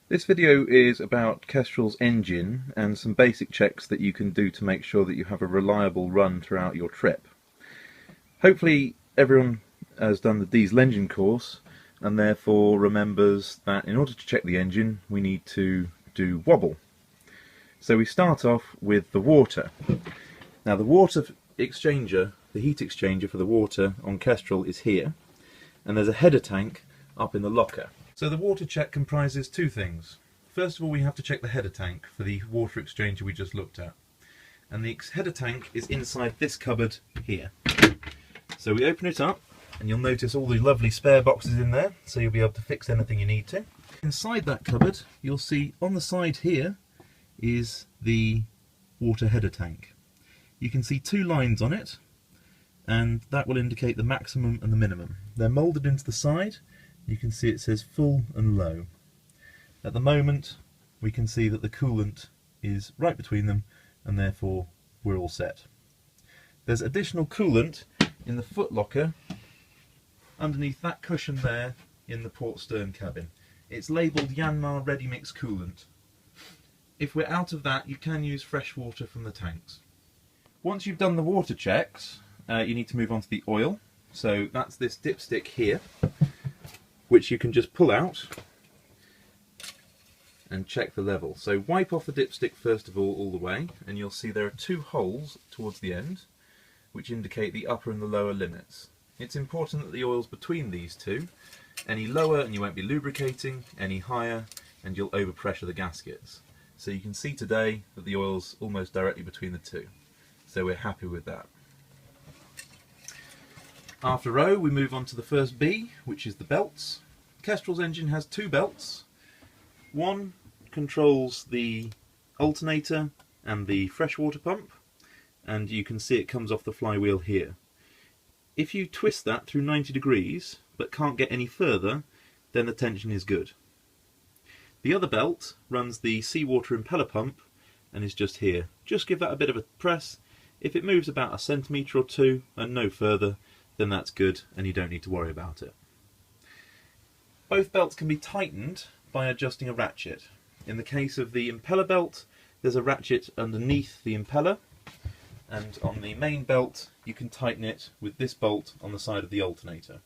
This video is about Kestrel's engine and some basic checks that you can do to make sure that you have a reliable run throughout your trip. Hopefully everyone has done the diesel engine course and therefore remembers that in order to check the engine we need to do wobble. So we start off with the water. Now the water exchanger, the heat exchanger for the water on Kestrel is here, and there's a header tank up in the locker. So the water check comprises two things. First of all, we have to check the header tank for the water exchanger we just looked at. And the header tank is inside this cupboard here. So we open it up and you'll notice all the lovely spare boxes in there, so you'll be able to fix anything you need to. Inside that cupboard you'll see on the side here is the water header tank. You can see two lines on it, and that will indicate the maximum and the minimum. They're moulded into the side. You can see it says full and low. At the moment we can see that the coolant is right between them, and therefore we're all set. There's additional coolant in the foot locker underneath that cushion there in the port stern cabin. It's labelled Yanmar Ready Mix Coolant. If we're out of that, you can use fresh water from the tanks. Once you've done the water checks, you need to move on to the oil. So that's this dipstick here, which you can just pull out and check the level. So wipe off the dipstick first of all the way, and you'll see there are two holes towards the end which indicate the upper and the lower limits. It's important that the oil's between these two. Any lower and you won't be lubricating, any higher and you'll overpressure the gaskets. So you can see today that the oil's almost directly between the two. So we're happy with that. After O, we move on to the first B, which is the belts. Kestrel's engine has two belts. One controls the alternator and the freshwater pump, and you can see it comes off the flywheel here. If you twist that through 90 degrees but can't get any further, then the tension is good. The other belt runs the seawater impeller pump and is just here. Just give that a bit of a press. If it moves about a centimetre or two and no further, then that's good and you don't need to worry about it. Both belts can be tightened by adjusting a ratchet. In the case of the impeller belt, there's a ratchet underneath the impeller, and on the main belt you can tighten it with this bolt on the side of the alternator.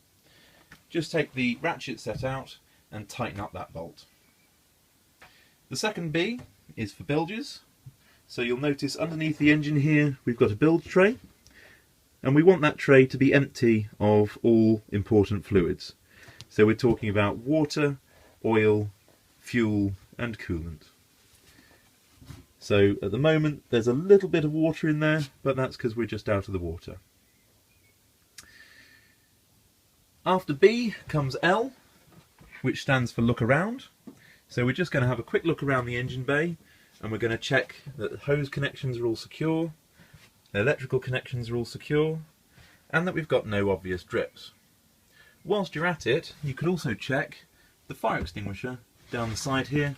Just take the ratchet set out and tighten up that bolt. The second B is for bilges. So you'll notice underneath the engine here we've got a bilge tray, and we want that tray to be empty of all important fluids. So we're talking about water, oil, fuel and coolant. So at the moment there's a little bit of water in there, but that's because we're just out of the water. After B comes L, which stands for look around. So we're just going to have a quick look around the engine bay, and we're going to check that the hose connections are all secure, the electrical connections are all secure, and that we've got no obvious drips. Whilst you're at it, you could also check the fire extinguisher down the side here.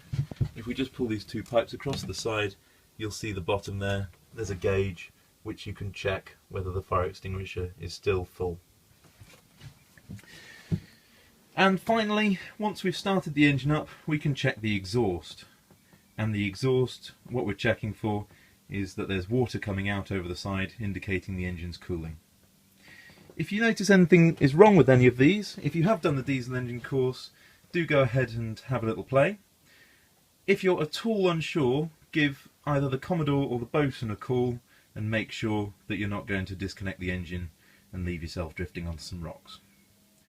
If we just pull these two pipes across the side, you'll see the bottom there. There's a gauge which you can check whether the fire extinguisher is still full. And finally, once we've started the engine up, we can check the exhaust. And the exhaust, what we're checking for is that there's water coming out over the side, indicating the engine's cooling. If you notice anything is wrong with any of these, if you have done the diesel engine course, do go ahead and have a little play. If you're at all unsure, give either the Commodore or the bosun a call and make sure that you're not going to disconnect the engine and leave yourself drifting onto some rocks.